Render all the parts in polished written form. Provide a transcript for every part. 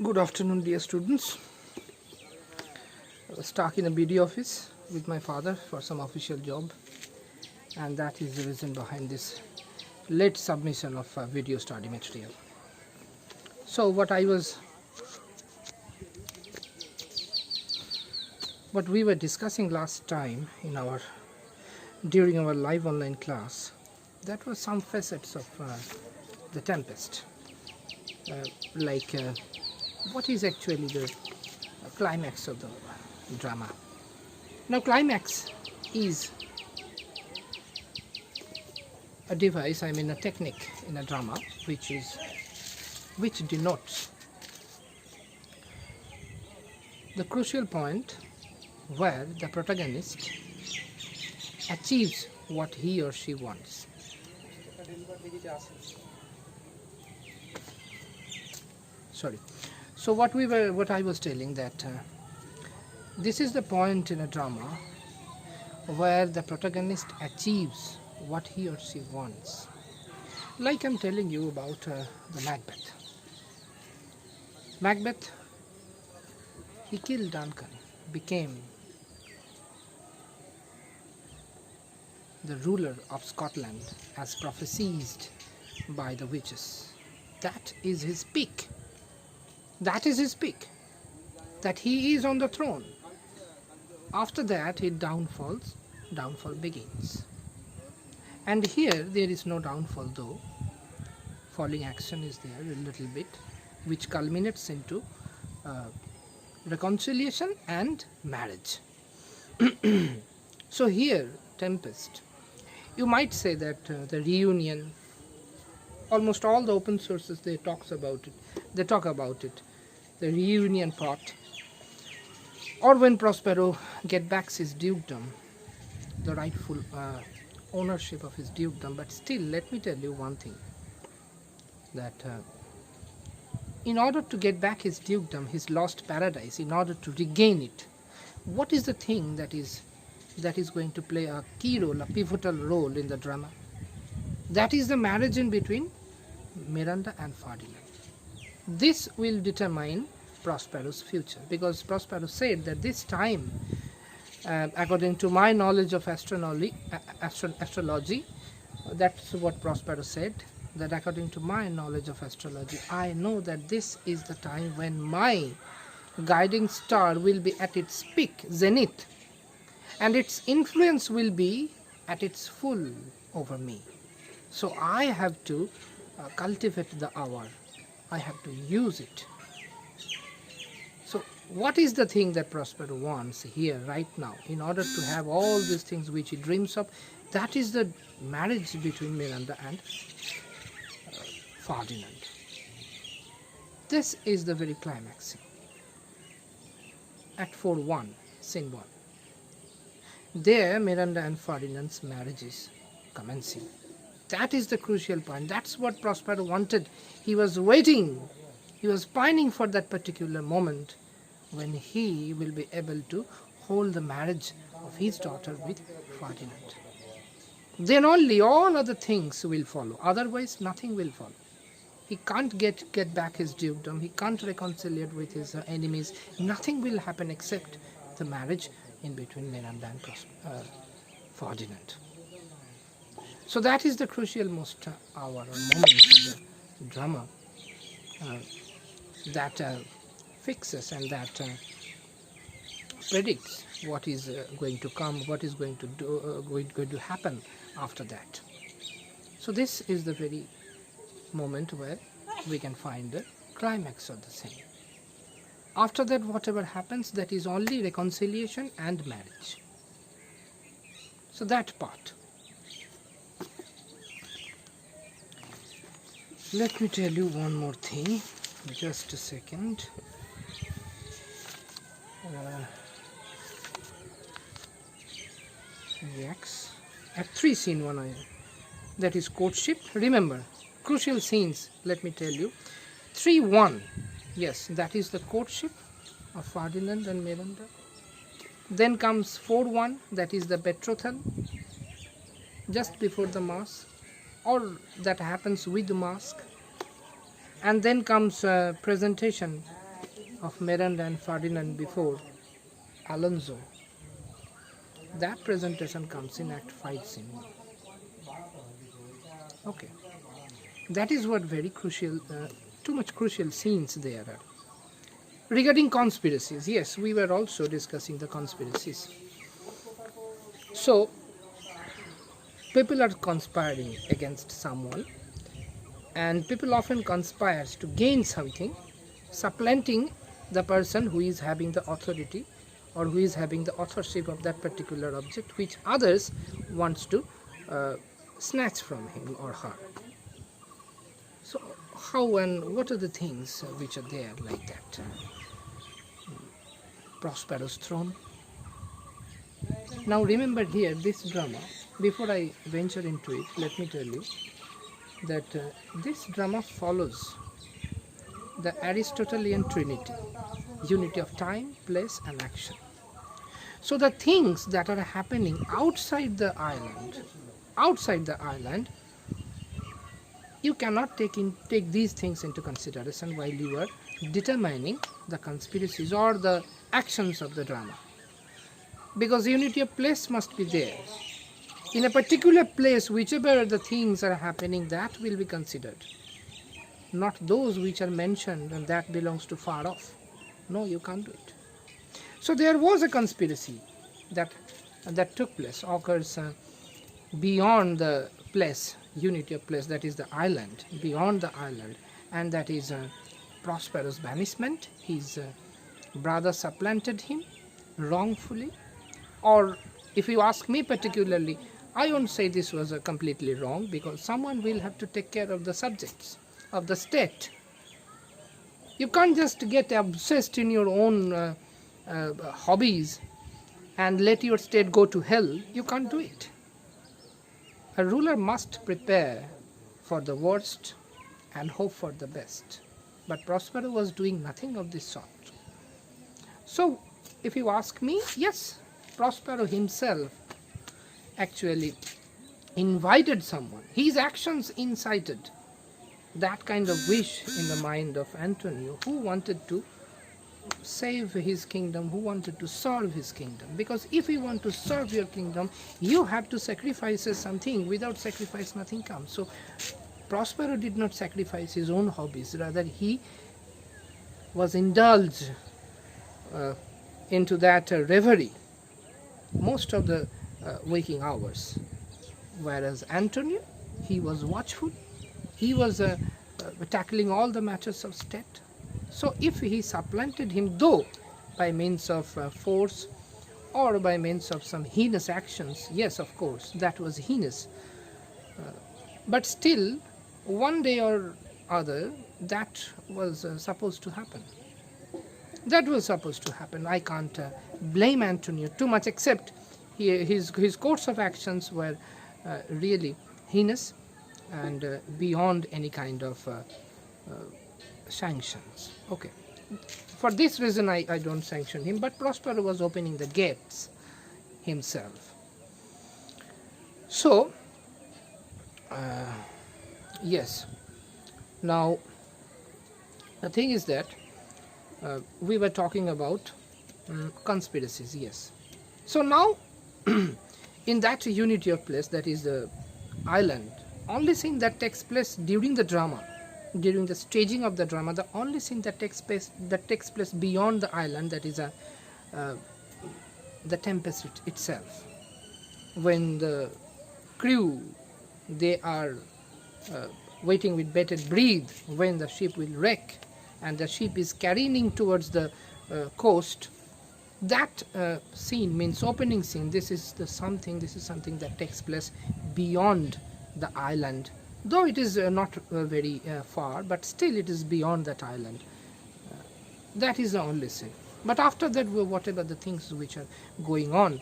Good afternoon, dear students. I was stuck in a BD office with my father for some official job, and that is the reason behind this late submission of video study material. So, what we were discussing last time during our live online class, that was some facets of the Tempest, like what is actually the climax of the drama. Now, climax is a device, a technique in a drama which denotes the crucial point where the protagonist achieves what he or she wants. Sorry. So what I was telling that this is the point in a drama where the protagonist achieves what he or she wants. Like I'm telling you about the Macbeth. Macbeth, he killed Duncan, became the ruler of Scotland as prophesied by the witches. That is his peak. That is his peak. That he is on the throne. After that, his downfall begins. And here there is no downfall though. Falling action is there a little bit, which culminates into reconciliation and marriage. So here, Tempest, you might say that the reunion, almost all the open sources they talk about it, the reunion part, or when Prospero get back his dukedom, the rightful ownership of his dukedom. But still, let me tell you one thing, that in order to get back his dukedom, his lost paradise, in order to regain it, what is the thing that is going to play a key role, a pivotal role in the drama? That is the marriage in between Miranda and Ferdinand. This will determine Prospero's future, because Prospero said that this time, according to my knowledge of astrology, that's what Prospero said, that according to my knowledge of astrology, I know that this is the time when my guiding star will be at its peak, zenith, and its influence will be at its full over me. So I have to cultivate the hour. I have to use it. So what is the thing that Prospero wants here right now in order to have all these things which he dreams of? That is the marriage between Miranda and Ferdinand. This is the very climax. Act 4:1, scene 1. There Miranda and Ferdinand's marriage is commencing. That is the crucial point. That's what Prospero wanted. He was waiting. He was pining for that particular moment when he will be able to hold the marriage of his daughter with Ferdinand. Then only all other things will follow. Otherwise, nothing will follow. He can't get back his dukedom. He can't reconcile with his enemies. Nothing will happen except the marriage in between Miranda and Ferdinand. So that is the crucial most hour or moment of the drama that fixes and that predicts what is going to come, what is going to happen after that. So this is the very moment where we can find the climax of the same. After that, whatever happens, that is only reconciliation and marriage. So that part. Let me tell you one more thing, just a second. Yes, Act 3 scene 1, that is courtship. Remember, crucial scenes, let me tell you. 3:1, yes, that is the courtship of Ferdinand and Miranda. Then comes 4:1, that is the betrothal, just before the mass. or that happens with the mask. And then comes presentation of Miranda and Ferdinand before Alonso, that presentation comes in Act 5, Scene 1. Okay, that is what very crucial, too much crucial scenes there are. Regarding conspiracies, yes, we were also discussing the conspiracies. So, people are conspiring against someone, and people often conspire to gain something, supplanting the person who is having the authority or who is having the authorship of that particular object, which others wants to snatch from him or her. So how and what are the things which are there like that? Prospero's throne. Now remember here this drama, before I venture into it, let me tell you that this drama follows the Aristotelian trinity, unity of time, place and action. So the things that are happening outside the island, you cannot take these things into consideration while you are determining the conspiracies or the actions of the drama. Because unity of place must be there. In a particular place, whichever the things are happening, that will be considered. Not those which are mentioned and that belongs to far off. No, you can't do it. So there was a conspiracy that took place, occurs beyond the place, unity of place, that is the island, beyond the island, and that is Prospero's banishment. His brother supplanted him wrongfully, or if you ask me particularly, I won't say this was completely wrong, because someone will have to take care of the subjects of the state. You can't just get obsessed in your own hobbies and let your state go to hell. You can't do it. A ruler must prepare for the worst and hope for the best. But Prospero was doing nothing of this sort. So, if you ask me, yes, Prospero himself actually invited someone. His actions incited that kind of wish in the mind of Antonio, who wanted to save his kingdom, who wanted to serve his kingdom. Because if you want to serve your kingdom, you have to sacrifice something. Without sacrifice, nothing comes. So Prospero did not sacrifice his own hobbies, rather he was indulged into that reverie most of the waking hours. Whereas Antonio, he was watchful, he was tackling all the matters of state. So if he supplanted him, though by means of force or by means of some heinous actions, yes, of course, that was heinous. But still, one day or other, that was supposed to happen. That was supposed to happen. I can't blame Antonio too much, except his course of actions were really heinous and beyond any kind of sanctions. Okay. For this reason, I don't sanction him, but Prospero was opening the gates himself. So, yes. Now, the thing is that we were talking about conspiracies, yes. So now, in that unity of place, that is the island, only thing that takes place during the drama, during the staging of the drama, the only thing that takes place beyond the island, that is the Tempest itself. When the crew, they are waiting with bated breath when the ship will wreck and the ship is careening towards the coast, that scene means opening scene. This is something that takes place beyond the island, though it is not very far, but still it is beyond that island. That is the only scene. But after that, whatever the things which are going on,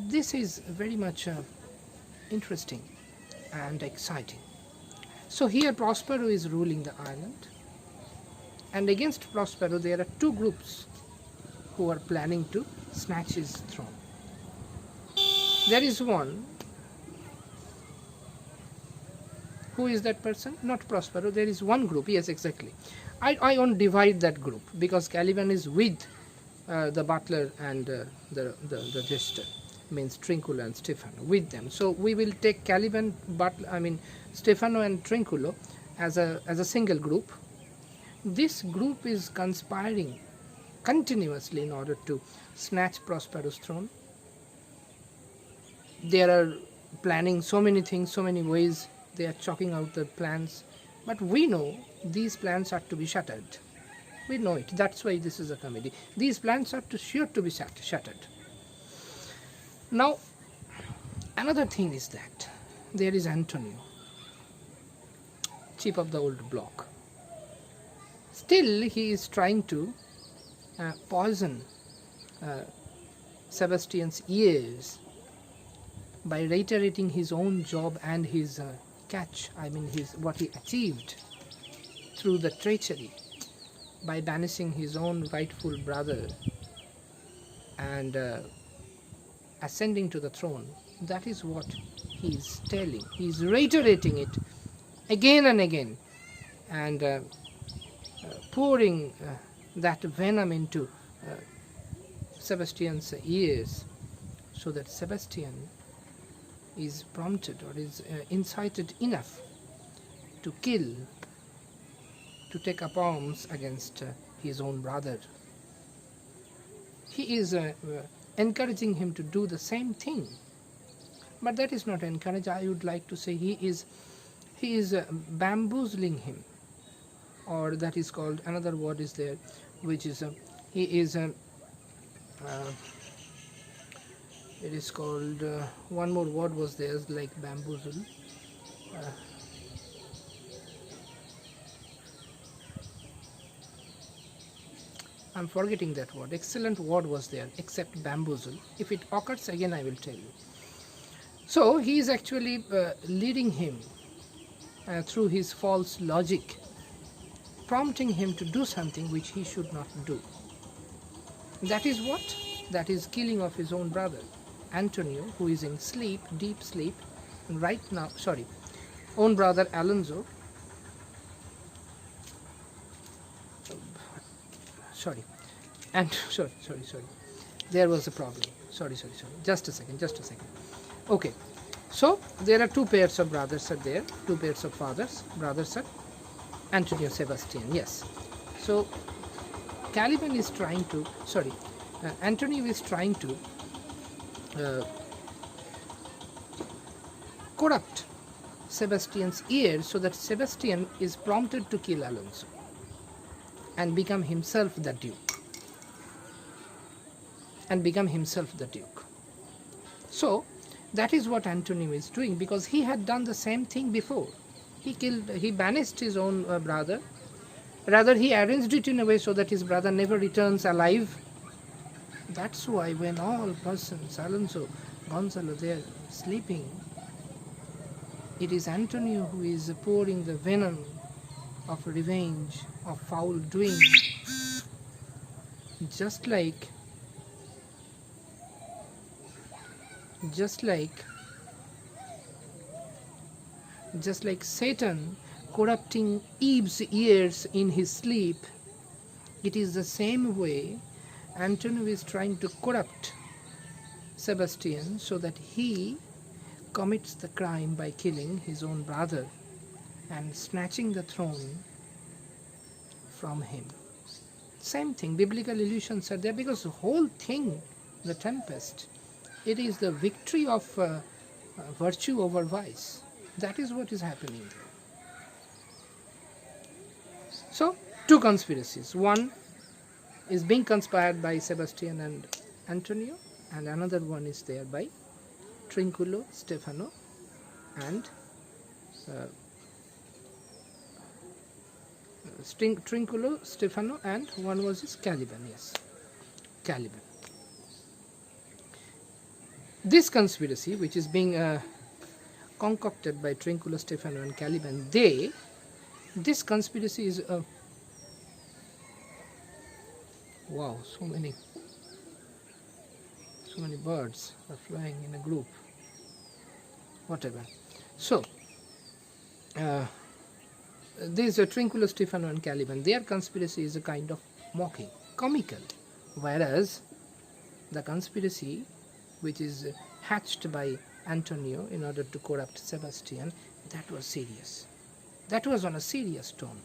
this is very much interesting and exciting. So here Prospero is ruling the island, and against Prospero there are two groups who are planning to snatch his throne. There is one. Who is that person? Not Prospero. There is one group. Yes, exactly. I won't divide that group because Caliban is with the butler and the jester, means Trinculo and Stefano, with them. So we will take Caliban, Stefano and Trinculo as a single group. This group is conspiring continuously in order to snatch Prospero's throne. They are planning so many things, so many ways. They are chalking out the plans, but we know these plans are to be shattered. We know it. That's why this is a comedy. These plans are sure to be shattered. Now, another thing is that there is Antonio, chief of the old block. Still, he is trying to poison Sebastian's ears by reiterating his own job and his what he achieved through the treachery, by banishing his own rightful brother and ascending to the throne. That is what he is telling. He is reiterating it again and again, and pouring that venom into Sebastian's ears, so that Sebastian is prompted or is incited enough to kill, to take up arms against his own brother. He is encouraging him to do the same thing, but that is not encourage. I would like to say he is bamboozling him, or that is called, another word is there, which is it is called, one more word was there like bamboozle. I'm forgetting that word. Excellent word was there, except bamboozle. If it occurs again, I will tell you. So he is actually leading him through his false logic, prompting him to do something which he should not do. That is what? That is killing of his own brother, Antonio, who is in sleep, deep sleep, right now, own brother Alonso, there was a problem, just a second, okay, so there are two pairs of brothers are there, two pairs of brothers are Antonio, Sebastian, yes. So Caliban is trying to, Antonio is trying to corrupt Sebastian's ear, so that Sebastian is prompted to kill Alonso and become himself the duke. So that is what Antonio is doing, because he had done the same thing before. He banished his own brother. Rather, he arranged it in a way so that his brother never returns alive. That's why when all persons, Alonso, Gonzalo, they are sleeping, it is Antonio who is pouring the venom of revenge, of foul doing, just like Satan corrupting Eve's ears in his sleep. It is the same way Antonio is trying to corrupt Sebastian, so that he commits the crime by killing his own brother and snatching the throne from him. Same thing, biblical illusions are there, because the whole thing, the Tempest, it is the victory of virtue over vice. That is what is happening here. So, two conspiracies. One is being conspired by Sebastian and Antonio, and another one is there by Trinculo, Stefano, and Trinculo, Stefano, and one was his Caliban. Yes, Caliban. This conspiracy, which is being concocted by Trinculo, Stefano, and Caliban, this conspiracy is wow, so many birds are flying in a group, whatever. So these Trinculo, Stefano and Caliban, their conspiracy is a kind of mocking, comical, whereas the conspiracy which is hatched by Antonio in order to corrupt Sebastian, that was serious. That was on a serious tone.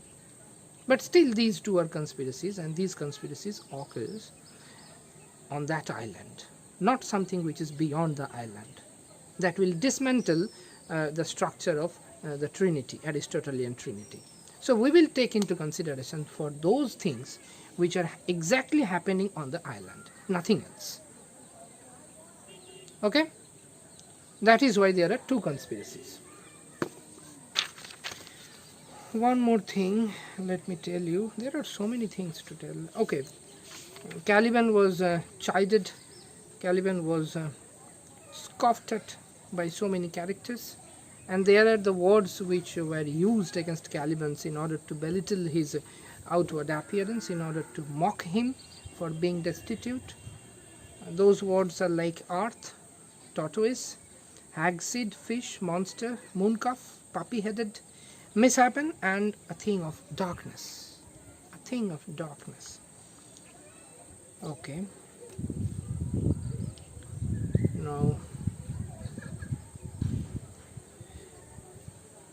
But still these two are conspiracies, and these conspiracies occurs on that island, not something which is beyond the island. That will dismantle the structure of the Trinity, Aristotelian Trinity. So we will take into consideration for those things which are exactly happening on the island, nothing else. Okay? That is why there are two conspiracies. One more thing, let me tell you, there are so many things to tell. Okay, Caliban was chided, Caliban was scoffed at by so many characters, and there are the words which were used against Caliban in order to belittle his outward appearance, in order to mock him for being destitute. Those words are like earth, tortoise, hagseed, fish, monster, mooncalf, puppy-headed, mishappen, and a thing of darkness. A thing of darkness. Okay. Now,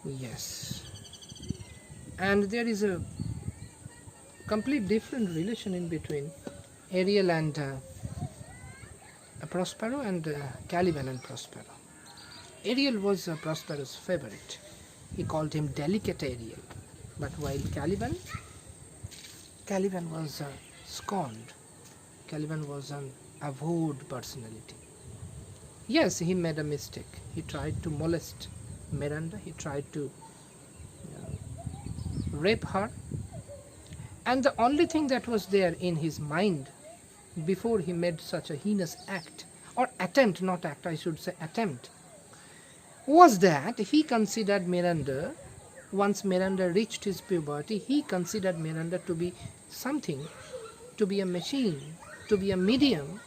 yes. And there is a complete different relation in between Ariel and Prospero, and Caliban and Prospero. Ariel was Prospero's favorite. He called him delicate Ariel. But while Caliban was scorned. Caliban was an avowed personality. Yes, he made a mistake. He tried to molest Miranda. He tried to rape her. And the only thing that was there in his mind before he made such a heinous act, or attempt, not act, I should say attempt, was that he considered Miranda, once Miranda reached his puberty, he considered Miranda to be something, to be a machine, to be a medium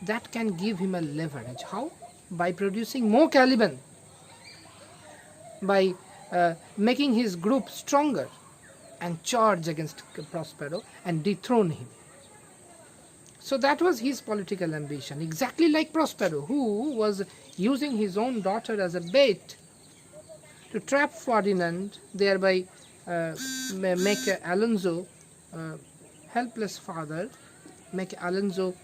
that can give him a leverage. How? By producing more Caliban, by making his group stronger and charge against Prospero and dethrone him. So that was his political ambition, exactly like Prospero, who was using his own daughter as a bait to trap Ferdinand, thereby make Alonso helpless father, make Alonso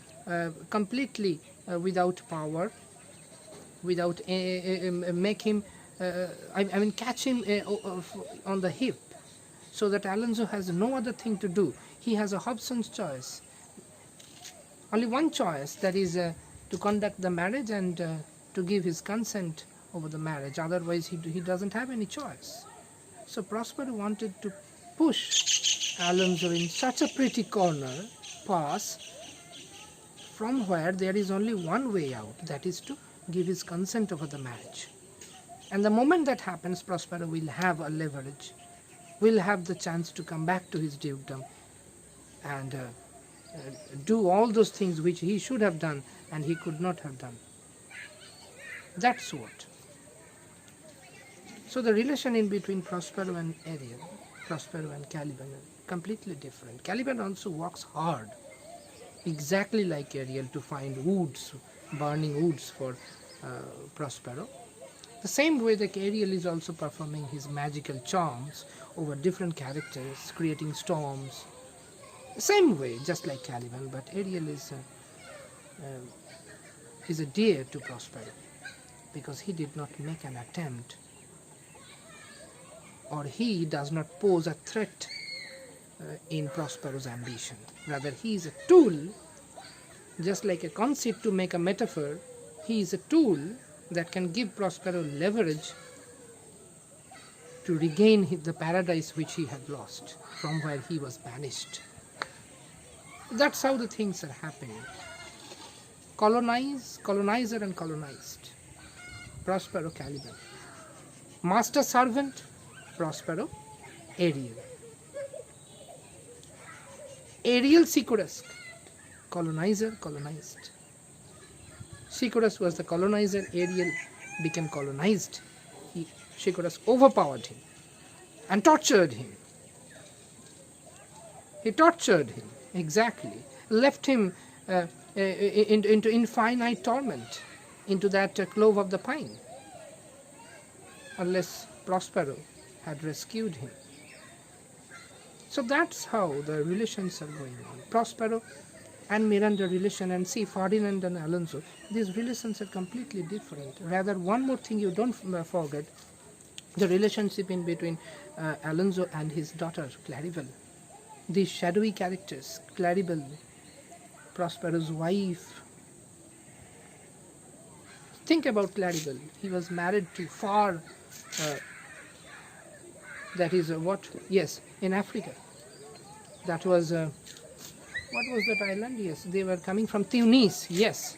completely without power, without make him, catch him on the hip, so that Alonso has no other thing to do. He has a Hobson's choice. Only one choice, that is to conduct the marriage and to give his consent over the marriage. Otherwise, he doesn't have any choice. So Prospero wanted to push Alonso in such a pretty corner pass from where there is only one way out, that is to give his consent over the marriage. And the moment that happens, Prospero will have a leverage, will have the chance to come back to his dukedom and do all those things which he should have done and he could not have done. That's what. So the relation in between Prospero and Ariel, Prospero and Caliban, are completely different. Caliban also works hard, exactly like Ariel, to find woods, burning woods for Prospero. The same way that Ariel is also performing his magical charms over different characters, creating storms. Same way, just like Caliban, but Ariel is a dear to Prospero, because he did not make an attempt, or he does not pose a threat in Prospero's ambition. Rather, he is a tool, just like a conceit to make a metaphor. He is a tool that can give Prospero leverage to regain the paradise which he had lost, from where he was banished. That's how the things are happening. Colonizer and colonized. Prospero, Caliban. Master servant, Prospero, Ariel. Ariel, Sicurus, colonizer, colonized. Sicurus was the colonizer, Ariel became colonized. Sicurus overpowered him. and tortured him. He tortured him, exactly. Left him into infinite torment, into that clove of the pine, unless Prospero had rescued him. So that's how the relations are going on. Prospero and Miranda relation, and see Ferdinand and Alonso, these relations are completely different. Rather, one more thing you don't forget, the relationship in between Alonso and his daughter Claribel. These shadowy characters, Claribel, Prospero's wife. Think about Claribel. He was married to far, that is what? Yes, in Africa. That was, what was that island? Yes, they were coming from Tunis. Yes,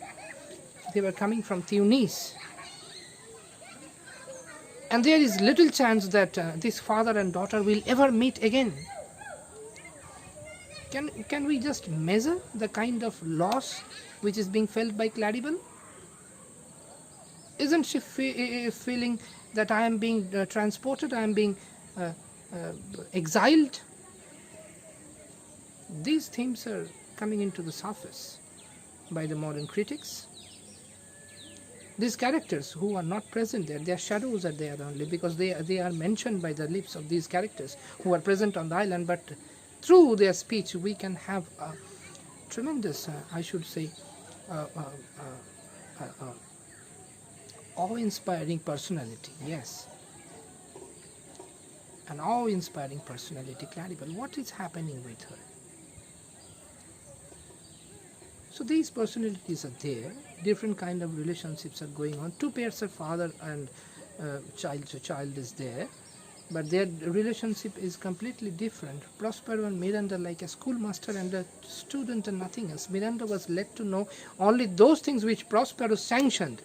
they were coming from Tunis. And there is little chance that this father and daughter will ever meet again. Can we just measure the kind of loss which is being felt by Claribel? Isn't she feeling that I am being transported, I am being exiled? These themes are coming into the surface by the modern critics. These characters who are not present there, their shadows are there only because they are mentioned by the lips of these characters who are present on the island, but through their speech we can have a tremendous, I should say, awe-inspiring personality. Yes, an awe-inspiring personality, Claribel. What is happening with her? So these personalities are there, different kind of relationships are going on. Two pairs of father and child, so child is there, but their relationship is completely different. Prospero and Miranda like a schoolmaster and a student and nothing else. Miranda was led to know only those things which Prospero sanctioned.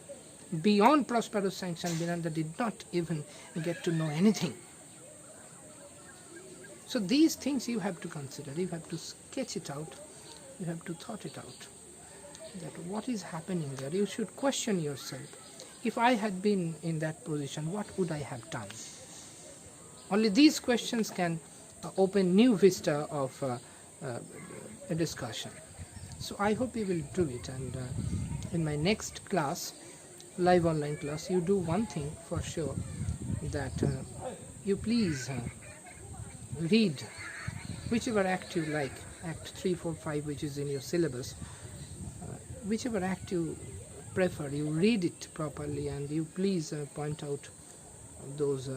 Beyond Prospero's sanction, Miranda did not even get to know anything. So these things you have to consider, you have to sketch it out, you have to thought it out. That what is happening there, you should question yourself. If I had been in that position, what would I have done? Only these questions can open new vista of a discussion. So I hope you will do it, and in my next class, live online class, you do one thing for sure, that you please read whichever act you like, act 3, 4, 5 which is in your syllabus, whichever act you prefer, you read it properly, and you please point out those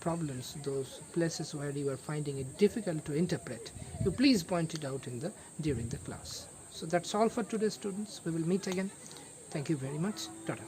problems, those places where you are finding it difficult to interpret. You please point it out during the class. So that's all for today, students. We will meet again. Thank you very much. Tata.